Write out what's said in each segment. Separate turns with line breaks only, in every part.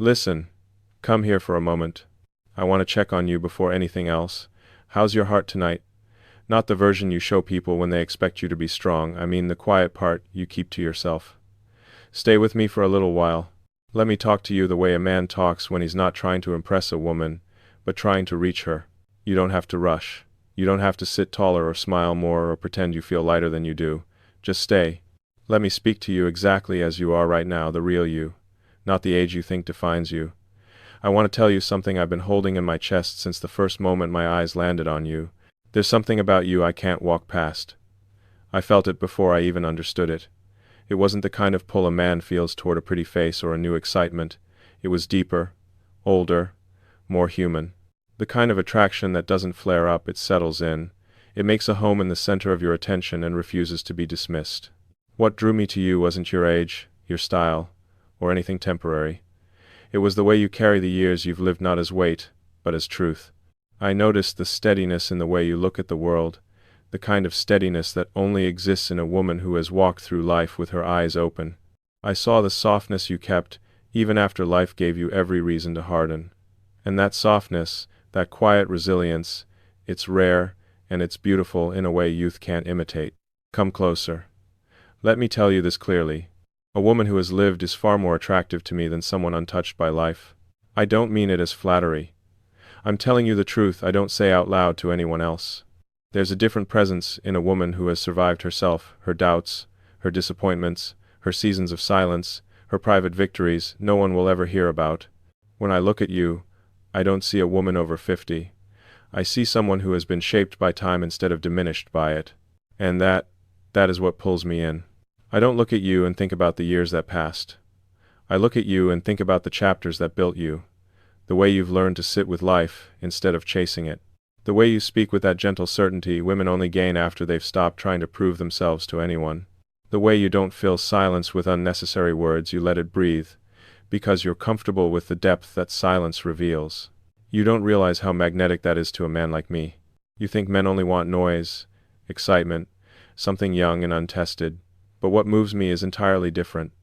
Listen, come here for a moment. I want to check on you before anything else. How's your heart tonight? Not the version you show people when they expect you to be strong. I mean the quiet part you keep to yourself. Stay with me for a little while. Let me talk to you the way a man talks when he's not trying to impress a woman, but trying to reach her. You don't have to rush. You don't have to sit taller or smile more or pretend you feel lighter than you do. Just stay. Let me speak to you exactly as you are right now, the real you, not the age you think defines you. I want to tell you something I've been holding in my chest since the first moment my eyes landed on you. There's something about you I can't walk past. I felt it before I even understood it. It wasn't the kind of pull a man feels toward a pretty face or a new excitement. It was deeper, older, more human. The kind of attraction that doesn't flare up, it settles in. It makes a home in the center of your attention and refuses to be dismissed. What drew me to you wasn't your age, your style, or anything temporary. It was the way you carry the years you've lived not as weight, but as truth. I noticed the steadiness in the way you look at the world, the kind of steadiness that only exists in a woman who has walked through life with her eyes open. I saw the softness you kept, even after life gave you every reason to harden. And that softness, that quiet resilience, it's rare, and it's beautiful in a way youth can't imitate. Come closer. Let me tell you this clearly. A woman who has lived is far more attractive to me than someone untouched by life. I don't mean it as flattery. I'm telling you the truth I don't say out loud to anyone else. There's a different presence in a woman who has survived herself, her doubts, her disappointments, her seasons of silence, her private victories no one will ever hear about. When I look at you, I don't see a woman over 50. I see someone who has been shaped by time instead of diminished by it. And that is what pulls me in. I don't look at you and think about the years that passed. I look at you and think about the chapters that built you, the way you've learned to sit with life instead of chasing it. The way you speak with that gentle certainty women only gain after they've stopped trying to prove themselves to anyone. The way you don't fill silence with unnecessary words, you let it breathe, because you're comfortable with the depth that silence reveals. You don't realize how magnetic that is to a man like me. You think men only want noise, excitement, something young and untested. But what moves me is entirely different.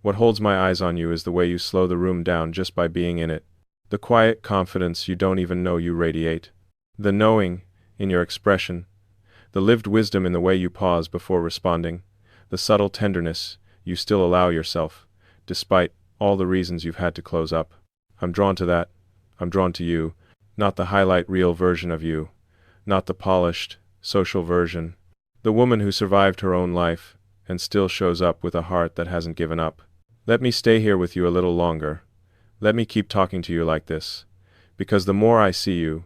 What holds my eyes on you is the way you slow the room down just by being in it. The quiet confidence you don't even know you radiate. The knowing in your expression. The lived wisdom in the way you pause before responding. The subtle tenderness you still allow yourself, despite all the reasons you've had to close up. I'm drawn to that. I'm drawn to you, not the highlight reel version of you, not the polished, social version. The woman who survived her own life and still shows up with a heart that hasn't given up. Let me stay here with you a little longer. Let me keep talking to you like this. Because the more I see you,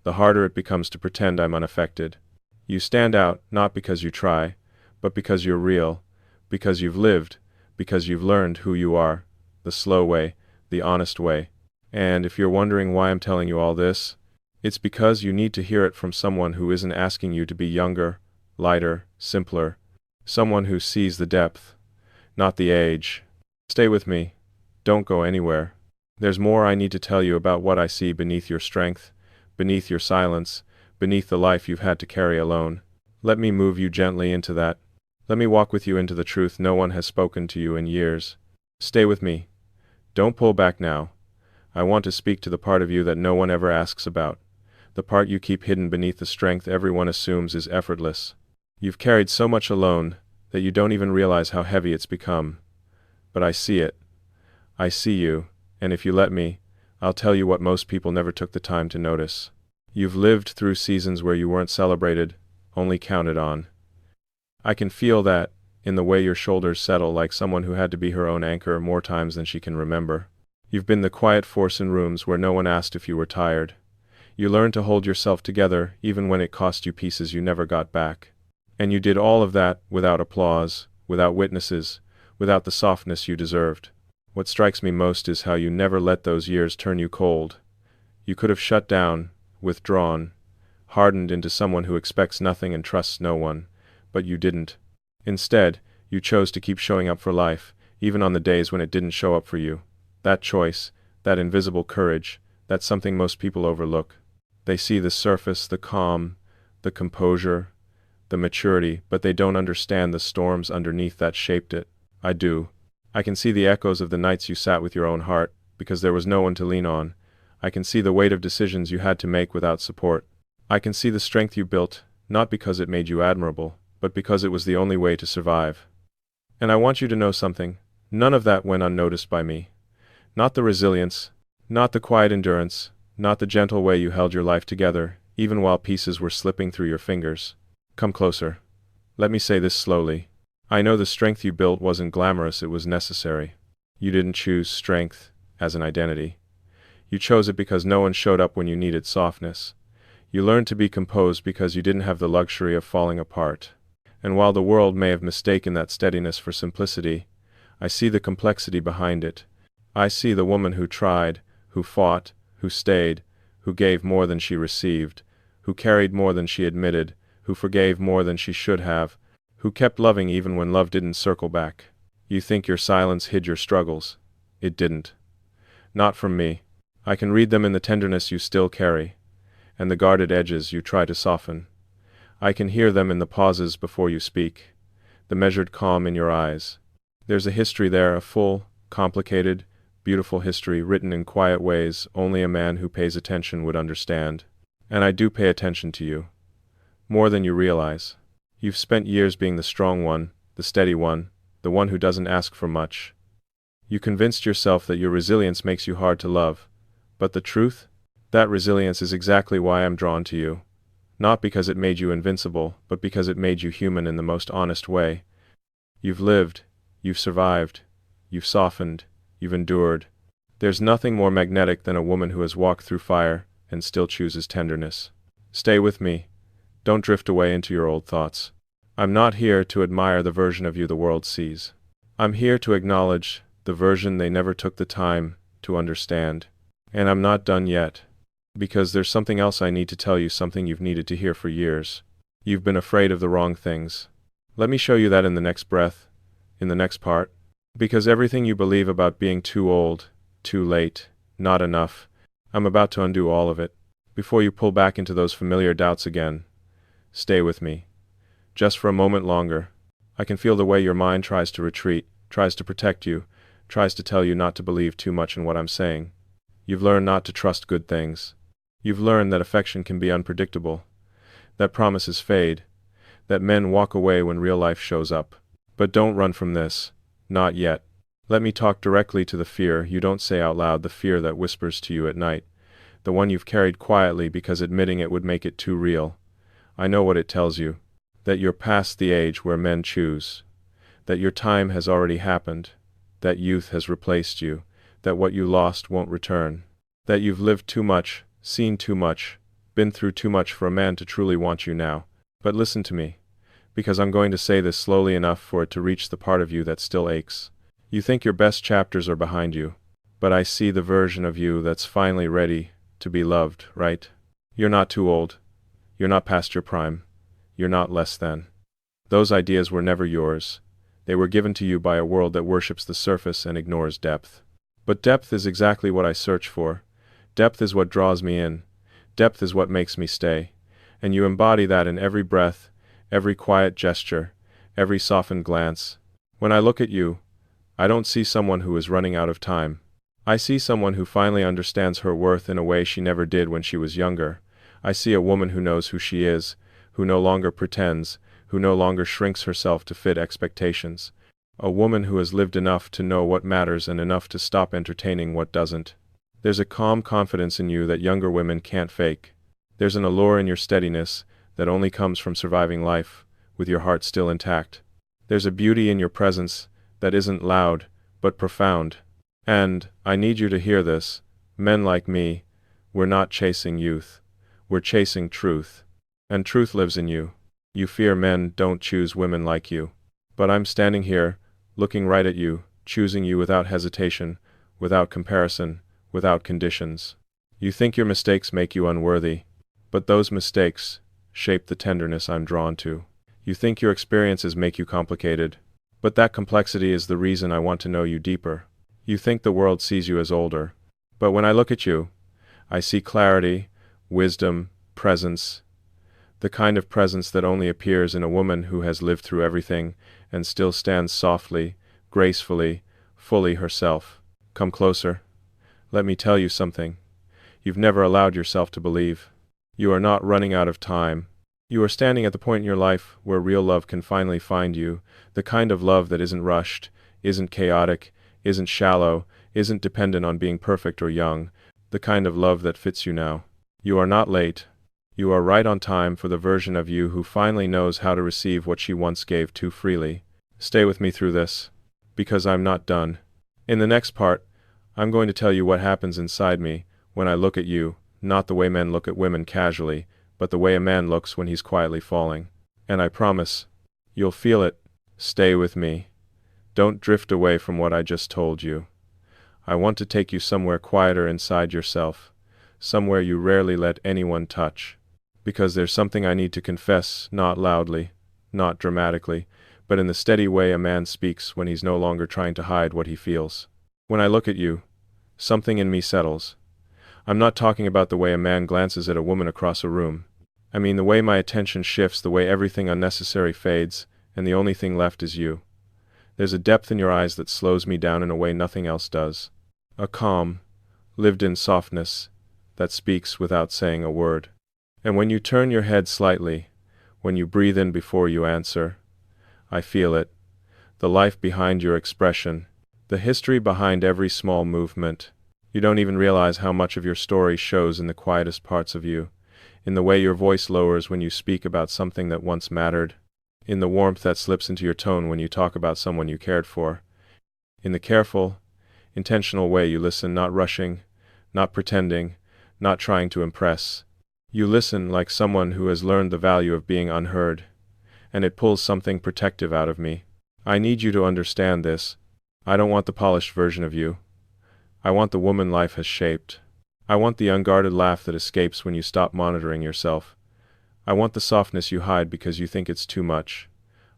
the harder it becomes to pretend I'm unaffected. You stand out not because you try, but because you're real, because you've lived, because you've learned who you are, the slow way, the honest way. And if you're wondering why I'm telling you all this, it's because you need to hear it from someone who isn't asking you to be younger, lighter, simpler, someone who sees the depth, not the age. Stay with me. Don't go anywhere. There's more I need to tell you about what I see beneath your strength, beneath your silence, beneath the life you've had to carry alone. Let me move you gently into that. Let me walk with you into the truth no one has spoken to you in years. Stay with me. Don't pull back now. I want to speak to the part of you that no one ever asks about, the part you keep hidden beneath the strength everyone assumes is effortless. You've carried so much alone that you don't even realize how heavy it's become. But I see it. I see you, and if you let me, I'll tell you what most people never took the time to notice. You've lived through seasons where you weren't celebrated, only counted on. I can feel that in the way your shoulders settle like someone who had to be her own anchor more times than she can remember. You've been the quiet force in rooms where no one asked if you were tired. You learned to hold yourself together even when it cost you pieces you never got back. And you did all of that without applause, without witnesses, without the softness you deserved. What strikes me most is how you never let those years turn you cold. You could have shut down, withdrawn, hardened into someone who expects nothing and trusts no one, but you didn't. Instead, you chose to keep showing up for life, even on the days when it didn't show up for you. That choice, that invisible courage, that's something most people overlook. They see the surface, the calm, the composure, the maturity, but they don't understand the storms underneath that shaped it. I do. I can see the echoes of the nights you sat with your own heart, because there was no one to lean on. I can see the weight of decisions you had to make without support. I can see the strength you built, not because it made you admirable, but because it was the only way to survive. And I want you to know something. None of that went unnoticed by me. Not the resilience, not the quiet endurance, not the gentle way you held your life together, even while pieces were slipping through your fingers. Come closer. Let me say this slowly. I know the strength you built wasn't glamorous, it was necessary. You didn't choose strength as an identity. You chose it because no one showed up when you needed softness. You learned to be composed because you didn't have the luxury of falling apart. And while the world may have mistaken that steadiness for simplicity, I see the complexity behind it. I see the woman who tried, who fought, who stayed, who gave more than she received, who carried more than she admitted, who forgave more than she should have, who kept loving even when love didn't circle back. You think your silence hid your struggles. It didn't. Not from me. I can read them in the tenderness you still carry, and the guarded edges you try to soften. I can hear them in the pauses before you speak, the measured calm in your eyes. There's a history there, a full, complicated, beautiful history written in quiet ways only a man who pays attention would understand. And I do pay attention to you. More than you realize. You've spent years being the strong one, the steady one, the one who doesn't ask for much. You convinced yourself that your resilience makes you hard to love. But the truth? That resilience is exactly why I'm drawn to you. Not because it made you invincible, but because it made you human in the most honest way. You've lived, you've survived, you've softened, you've endured. There's nothing more magnetic than a woman who has walked through fire and still chooses tenderness. Stay with me. Don't drift away into your old thoughts. I'm not here to admire the version of you the world sees. I'm here to acknowledge the version they never took the time to understand. And I'm not done yet. Because there's something else I need to tell you, something you've needed to hear for years. You've been afraid of the wrong things. Let me show you that in the next breath, in the next part. Because everything you believe about being too old, too late, not enough, I'm about to undo all of it. Before you pull back into those familiar doubts again, stay with me. Just for a moment longer. I can feel the way your mind tries to retreat, tries to protect you, tries to tell you not to believe too much in what I'm saying. You've learned not to trust good things. You've learned that affection can be unpredictable, that promises fade, that men walk away when real life shows up. But don't run from this. Not yet. Let me talk directly to the fear you don't say out loud, the fear that whispers to you at night, the one you've carried quietly because admitting it would make it too real. I know what it tells you, that you're past the age where men choose, that your time has already happened, that youth has replaced you, that what you lost won't return, that you've lived too much, seen too much, been through too much for a man to truly want you now. But listen to me, because I'm going to say this slowly enough for it to reach the part of you that still aches. You think your best chapters are behind you, but I see the version of you that's finally ready to be loved, right? You're not too old. You're not past your prime. You're not less than. Those ideas were never yours. They were given to you by a world that worships the surface and ignores depth. But depth is exactly what I search for. Depth is what draws me in. Depth is what makes me stay. And you embody that in every breath, every quiet gesture, every softened glance. When I look at you, I don't see someone who is running out of time. I see someone who finally understands her worth in a way she never did when she was younger. I see a woman who knows who she is, who no longer pretends, who no longer shrinks herself to fit expectations. A woman who has lived enough to know what matters and enough to stop entertaining what doesn't. There's a calm confidence in you that younger women can't fake. There's an allure in your steadiness that only comes from surviving life, with your heart still intact. There's a beauty in your presence that isn't loud, but profound. And, I need you to hear this, men like me, we're not chasing youth. We're chasing truth. And truth lives in you. You fear men don't choose women like you. But I'm standing here, looking right at you, choosing you without hesitation, without comparison, without conditions. You think your mistakes make you unworthy, but those mistakes shape the tenderness I'm drawn to. You think your experiences make you complicated, but that complexity is the reason I want to know you deeper. You think the world sees you as older, but when I look at you, I see clarity, wisdom, presence, the kind of presence that only appears in a woman who has lived through everything and still stands softly, gracefully, fully herself. Come closer. Let me tell you something. You've never allowed yourself to believe. You are not running out of time. You are standing at the point in your life where real love can finally find you, the kind of love that isn't rushed, isn't chaotic, isn't shallow, isn't dependent on being perfect or young, the kind of love that fits you now. You are not late. You are right on time for the version of you who finally knows how to receive what she once gave too freely. Stay with me through this, because I'm not done. In the next part, I'm going to tell you what happens inside me when I look at you, not the way men look at women casually, but the way a man looks when he's quietly falling. And I promise, you'll feel it. Stay with me. Don't drift away from what I just told you. I want to take you somewhere quieter inside yourself, somewhere you rarely let anyone touch. Because there's something I need to confess, not loudly, not dramatically, but in the steady way a man speaks when he's no longer trying to hide what he feels. When I look at you, something in me settles. I'm not talking about the way a man glances at a woman across a room. I mean the way my attention shifts, the way everything unnecessary fades, and the only thing left is you. There's a depth in your eyes that slows me down in a way nothing else does. A calm, lived-in softness that speaks without saying a word. And when you turn your head slightly, when you breathe in before you answer, I feel it. The life behind your expression, the history behind every small movement. You don't even realize how much of your story shows in the quietest parts of you, in the way your voice lowers when you speak about something that once mattered, in the warmth that slips into your tone when you talk about someone you cared for, in the careful, intentional way you listen, not rushing, not pretending, not trying to impress. You listen like someone who has learned the value of being unheard, and it pulls something protective out of me. I need you to understand this. I don't want the polished version of you. I want the woman life has shaped. I want the unguarded laugh that escapes when you stop monitoring yourself. I want the softness you hide because you think it's too much.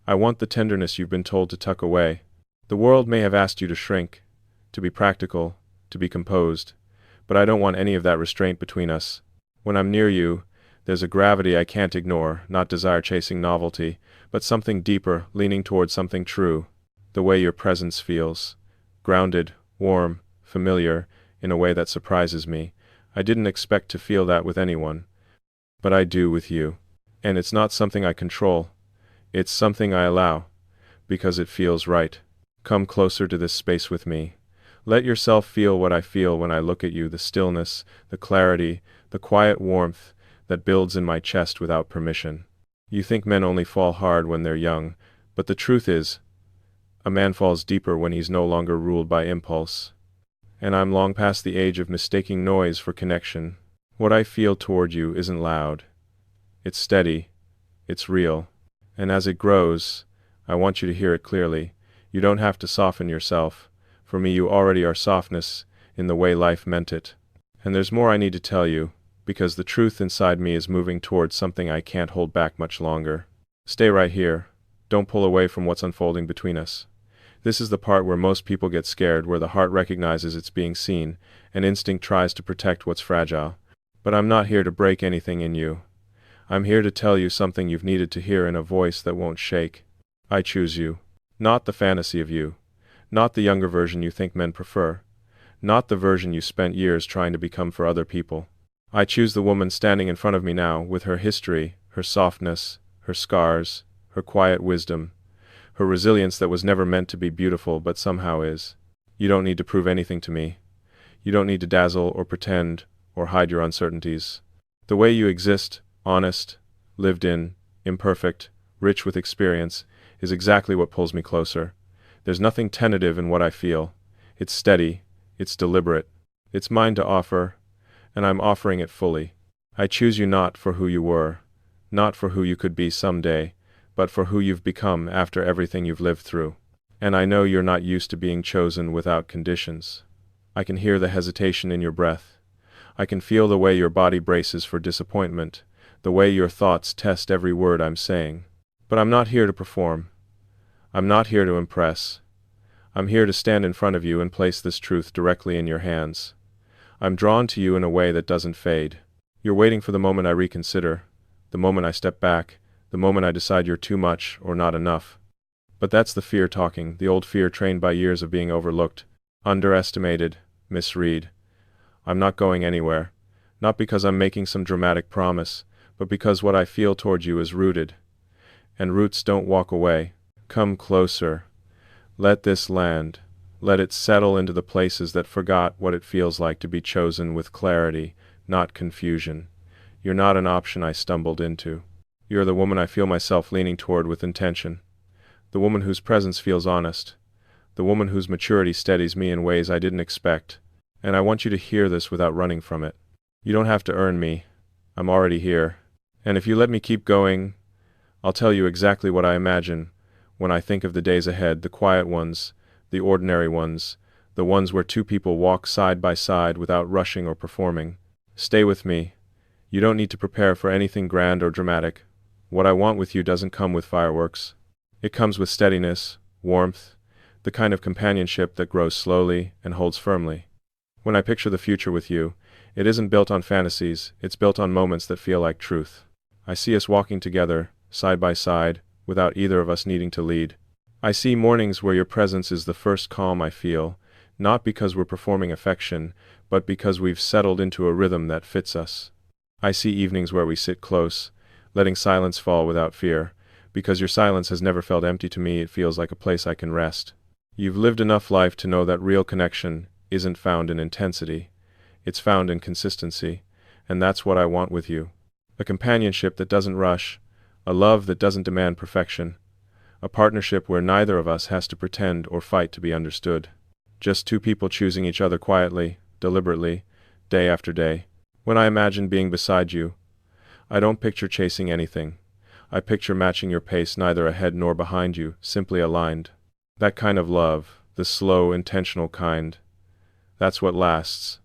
I want the tenderness you've been told to tuck away. The world may have asked you to shrink, to be practical, to be composed, but I don't want any of that restraint between us. When I'm near you, there's a gravity I can't ignore, not desire chasing novelty, but something deeper, leaning toward something true. The way your presence feels. Grounded, warm, familiar, in a way that surprises me. I didn't expect to feel that with anyone. But I do with you. And it's not something I control. It's something I allow. Because it feels right. Come closer to this space with me. Let yourself feel what I feel when I look at you, the stillness, the clarity, the quiet warmth that builds in my chest without permission. You think men only fall hard when they're young, but the truth is, a man falls deeper when he's no longer ruled by impulse. And I'm long past the age of mistaking noise for connection. What I feel toward you isn't loud. It's steady. It's real. And as it grows, I want you to hear it clearly. You don't have to soften yourself. For me, you already are softness in the way life meant it. And there's more I need to tell you, because the truth inside me is moving towards something I can't hold back much longer. Stay right here. Don't pull away from what's unfolding between us. This is the part where most people get scared, where the heart recognizes it's being seen, and instinct tries to protect what's fragile. But I'm not here to break anything in you. I'm here to tell you something you've needed to hear in a voice that won't shake. I choose you. Not the fantasy of you. Not the younger version you think men prefer. Not the version you spent years trying to become for other people. I choose the woman standing in front of me now, with her history, her softness, her scars, her quiet wisdom, her resilience that was never meant to be beautiful but somehow is. You don't need to prove anything to me. You don't need to dazzle or pretend or hide your uncertainties. The way you exist, honest, lived in, imperfect, rich with experience, is exactly what pulls me closer. There's nothing tentative in what I feel. It's steady, it's deliberate, it's mine to offer, and I'm offering it fully. I choose you not for who you were, not for who you could be someday, but for who you've become after everything you've lived through. And I know you're not used to being chosen without conditions. I can hear the hesitation in your breath. I can feel the way your body braces for disappointment, the way your thoughts test every word I'm saying. But I'm not here to perform. I'm not here to impress. I'm here to stand in front of you and place this truth directly in your hands. I'm drawn to you in a way that doesn't fade. You're waiting for the moment I reconsider, the moment I step back, the moment I decide you're too much or not enough. But that's the fear talking, the old fear trained by years of being overlooked, underestimated, misread. I'm not going anywhere. Not because I'm making some dramatic promise, but because what I feel toward you is rooted. And roots don't walk away. Come closer. Let this land. Let it settle into the places that forgot what it feels like to be chosen with clarity, not confusion. You're not an option I stumbled into. You're the woman I feel myself leaning toward with intention. The woman whose presence feels honest. The woman whose maturity steadies me in ways I didn't expect. And I want you to hear this without running from it. You don't have to earn me. I'm already here. And if you let me keep going, I'll tell you exactly what I imagine when I think of the days ahead, the quiet ones, the ordinary ones, the ones where two people walk side by side without rushing or performing. Stay with me. You don't need to prepare for anything grand or dramatic. What I want with you doesn't come with fireworks. It comes with steadiness, warmth, the kind of companionship that grows slowly and holds firmly. When I picture the future with you, it isn't built on fantasies, it's built on moments that feel like truth. I see us walking together, side by side, without either of us needing to lead. I see mornings where your presence is the first calm I feel, not because we're performing affection, but because we've settled into a rhythm that fits us. I see evenings where we sit close, letting silence fall without fear. Because your silence has never felt empty to me, it feels like a place I can rest. You've lived enough life to know that real connection isn't found in intensity. It's found in consistency, and that's what I want with you. A companionship that doesn't rush, a love that doesn't demand perfection, a partnership where neither of us has to pretend or fight to be understood. Just two people choosing each other quietly, deliberately, day after day. When I imagine being beside you, I don't picture chasing anything. I picture matching your pace, neither ahead nor behind you, simply aligned. That kind of love, the slow, intentional kind, that's what lasts.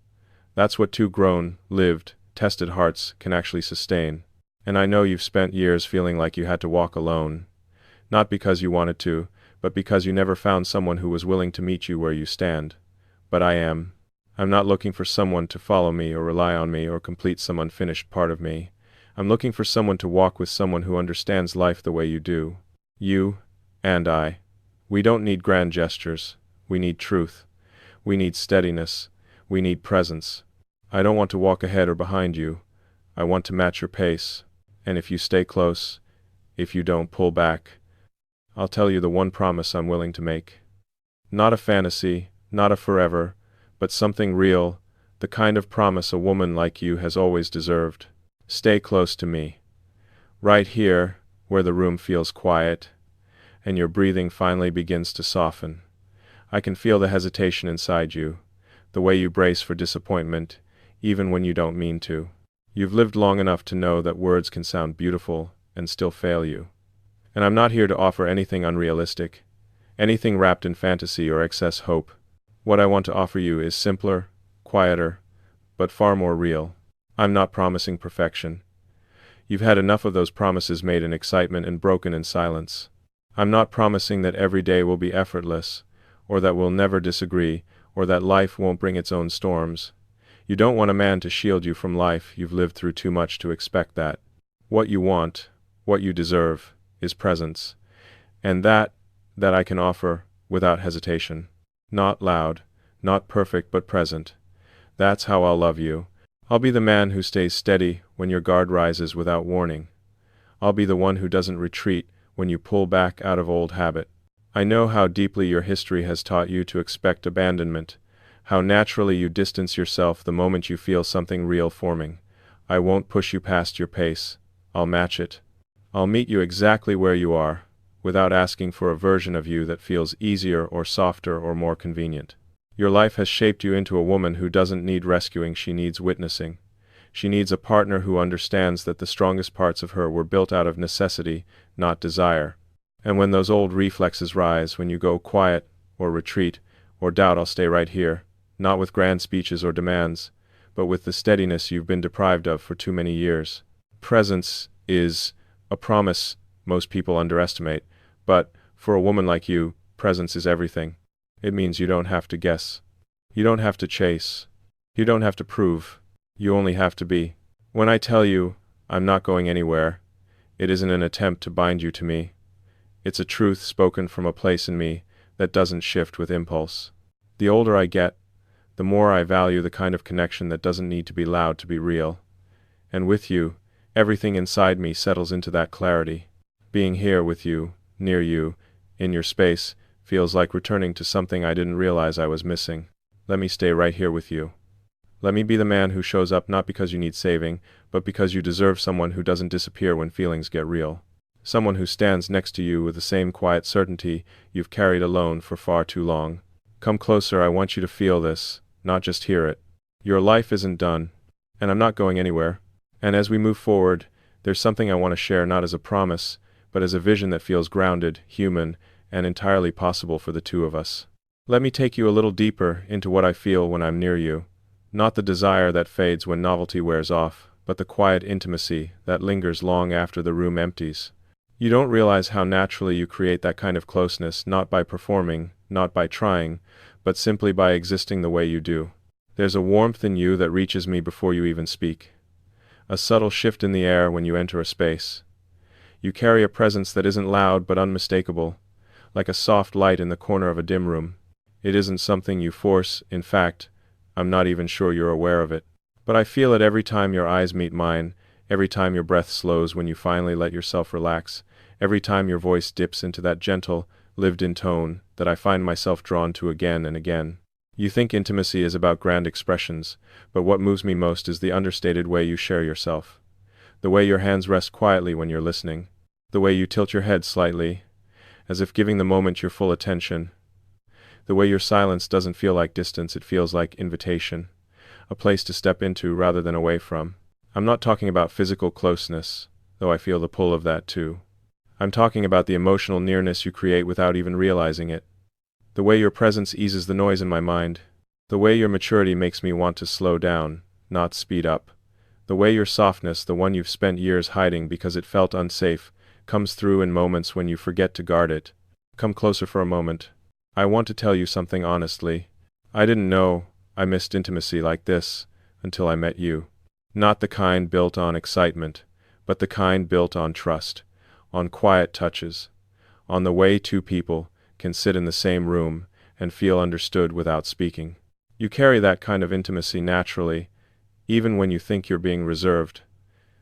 That's what two grown, lived, tested hearts can actually sustain. And I know you've spent years feeling like you had to walk alone. Not because you wanted to, but because you never found someone who was willing to meet you where you stand. But I am. I'm not looking for someone to follow me or rely on me or complete some unfinished part of me. I'm looking for someone to walk with, someone who understands life the way you do. You and I. We don't need grand gestures. We need truth. We need steadiness. We need presence. I don't want to walk ahead or behind you. I want to match your pace. And if you stay close, if you don't pull back, I'll tell you the one promise I'm willing to make. Not a fantasy, not a forever, but something real, the kind of promise a woman like you has always deserved. Stay close to me. Right here, where the room feels quiet, and your breathing finally begins to soften. I can feel the hesitation inside you, the way you brace for disappointment, even when you don't mean to. You've lived long enough to know that words can sound beautiful and still fail you. And I'm not here to offer anything unrealistic, anything wrapped in fantasy or excess hope. What I want to offer you is simpler, quieter, but far more real. I'm not promising perfection. You've had enough of those promises made in excitement and broken in silence. I'm not promising that every day will be effortless, or that we'll never disagree, or that life won't bring its own storms. You don't want a man to shield you from life. You've lived through too much to expect that. What you want, what you deserve, is presence. And that I can offer without hesitation. Not loud, not perfect, but present. That's how I'll love you. I'll be the man who stays steady when your guard rises without warning. I'll be the one who doesn't retreat when you pull back out of old habit. I know how deeply your history has taught you to expect abandonment, how naturally you distance yourself the moment you feel something real forming. I won't push you past your pace. I'll match it. I'll meet you exactly where you are, without asking for a version of you that feels easier or softer or more convenient. Your life has shaped you into a woman who doesn't need rescuing, she needs witnessing. She needs a partner who understands that the strongest parts of her were built out of necessity, not desire. And when those old reflexes rise, when you go quiet, or retreat, or doubt, I'll stay right here, not with grand speeches or demands, but with the steadiness you've been deprived of for too many years. Presence is a promise most people underestimate, but for a woman like you, presence is everything. It means you don't have to guess. You don't have to chase. You don't have to prove. You only have to be. When I tell you I'm not going anywhere, it isn't an attempt to bind you to me. It's a truth spoken from a place in me that doesn't shift with impulse. The older I get, the more I value the kind of connection that doesn't need to be loud to be real. And with you, everything inside me settles into that clarity. Being here with you, near you, in your space, feels like returning to something I didn't realize I was missing. Let me stay right here with you. Let me be the man who shows up not because you need saving, but because you deserve someone who doesn't disappear when feelings get real. Someone who stands next to you with the same quiet certainty you've carried alone for far too long. Come closer, I want you to feel this, not just hear it. Your life isn't done, and I'm not going anywhere. And as we move forward, there's something I want to share not as a promise, but as a vision that feels grounded, human, and entirely possible for the two of us. Let me take you a little deeper into what I feel when I'm near you. Not the desire that fades when novelty wears off, but the quiet intimacy that lingers long after the room empties. You don't realize how naturally you create that kind of closeness, not by performing, not by trying, but simply by existing the way you do. There's a warmth in you that reaches me before you even speak. A subtle shift in the air when you enter a space. You carry a presence that isn't loud but unmistakable, like a soft light in the corner of a dim room. It isn't something you force, in fact, I'm not even sure you're aware of it. But I feel it every time your eyes meet mine, every time your breath slows when you finally let yourself relax, every time your voice dips into that gentle, lived-in tone that I find myself drawn to again and again. You think intimacy is about grand expressions, but what moves me most is the understated way you share yourself. The way your hands rest quietly when you're listening. The way you tilt your head slightly, as if giving the moment your full attention. The way your silence doesn't feel like distance, it feels like invitation. A place to step into rather than away from. I'm not talking about physical closeness, though I feel the pull of that too. I'm talking about the emotional nearness you create without even realizing it. The way your presence eases the noise in my mind. The way your maturity makes me want to slow down, not speed up. The way your softness, the one you've spent years hiding because it felt unsafe, comes through in moments when you forget to guard it. Come closer for a moment. I want to tell you something honestly. I didn't know I missed intimacy like this until I met you. Not the kind built on excitement, but the kind built on trust, on quiet touches, on the way two people can sit in the same room and feel understood without speaking. You carry that kind of intimacy naturally, even when you think you're being reserved.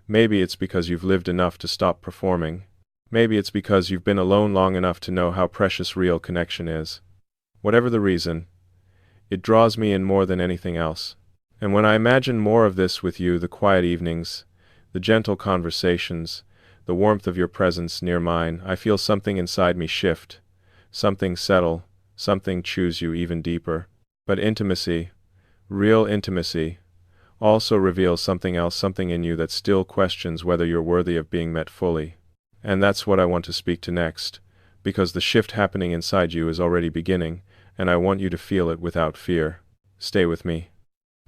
Maybe it's because you've lived enough to stop performing. Maybe it's because you've been alone long enough to know how precious real connection is. Whatever the reason, it draws me in more than anything else. And when I imagine more of this with you, the quiet evenings, the gentle conversations, the warmth of your presence near mine, I feel something inside me shift, something settle, something choose you even deeper. But intimacy, real intimacy, also reveals something else, something in you that still questions whether you're worthy of being met fully. And that's what I want to speak to next, because the shift happening inside you is already beginning, and I want you to feel it without fear. Stay with me.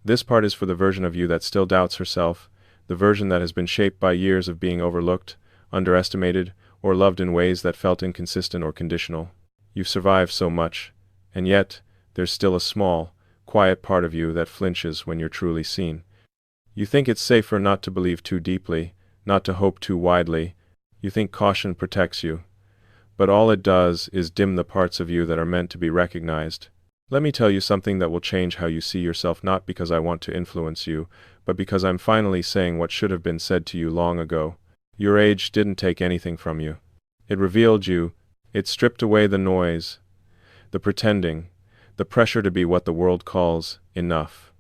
This part is for the version of you that still doubts herself, the version that has been shaped by years of being overlooked, underestimated, or loved in ways that felt inconsistent or conditional. You've survived so much, and yet, there's still a small, quiet part of you that flinches when you're truly seen. You think it's safer not to believe too deeply, not to hope too widely. You think caution protects you. But all it does is dim the parts of you that are meant to be recognized. Let me tell you something that will change how you see yourself, not because I want to influence you, but because I'm finally saying what should have been said to you long ago. Your age didn't take anything from you. It revealed you. It stripped away the noise, the pretending, the pressure to be what the world calls enough.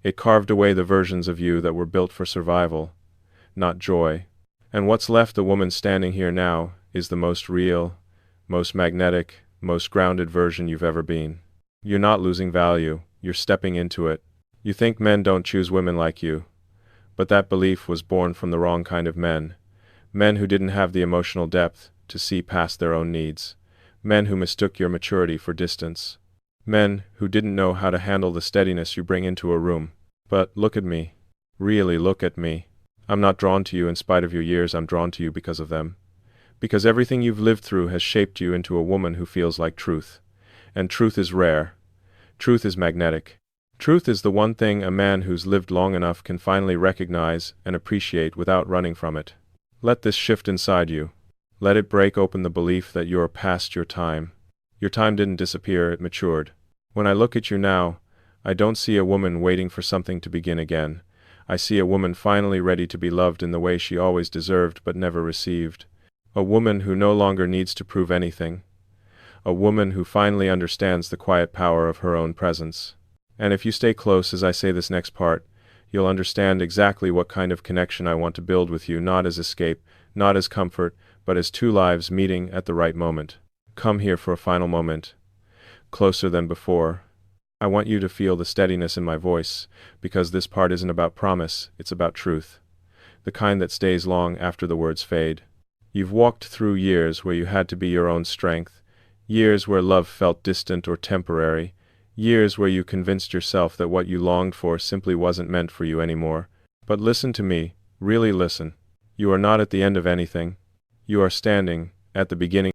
It carved away the versions of you that were built for survival, not joy. And what's left, the woman standing here now, is the most real, most magnetic, most grounded version you've ever been. You're not losing value, you're stepping into it. You think men don't choose women like you, but that belief was born from the wrong kind of men. Men who didn't have the emotional depth to see past their own needs. Men who mistook your maturity for distance. Men who didn't know how to handle the steadiness you bring into a room. But look at me. Really look at me. I'm not drawn to you in spite of your years, I'm drawn to you because of them. Because everything you've lived through has shaped you into a woman who feels like truth. And truth is rare. Truth is magnetic. Truth is the one thing a man who's lived long enough can finally recognize and appreciate without running from it. Let this shift inside you. Let it break open the belief that you're past your time. Your time didn't disappear, it matured. When I look at you now, I don't see a woman waiting for something to begin again. I see a woman finally ready to be loved in the way she always deserved but never received. A woman who no longer needs to prove anything. A woman who finally understands the quiet power of her own presence. And if you stay close as I say this next part, you'll understand exactly what kind of connection I want to build with you, not as escape, not as comfort, but as two lives meeting at the right moment. Come here for a final moment. Closer than before. I want you to feel the steadiness in my voice, because this part isn't about promise, it's about truth. The kind that stays long after the words fade. You've walked through years where you had to be your own strength, years where love felt distant or temporary, years where you convinced yourself that what you longed for simply wasn't meant for you anymore. But listen to me, really listen. You are not at the end of anything. You are standing at the beginning.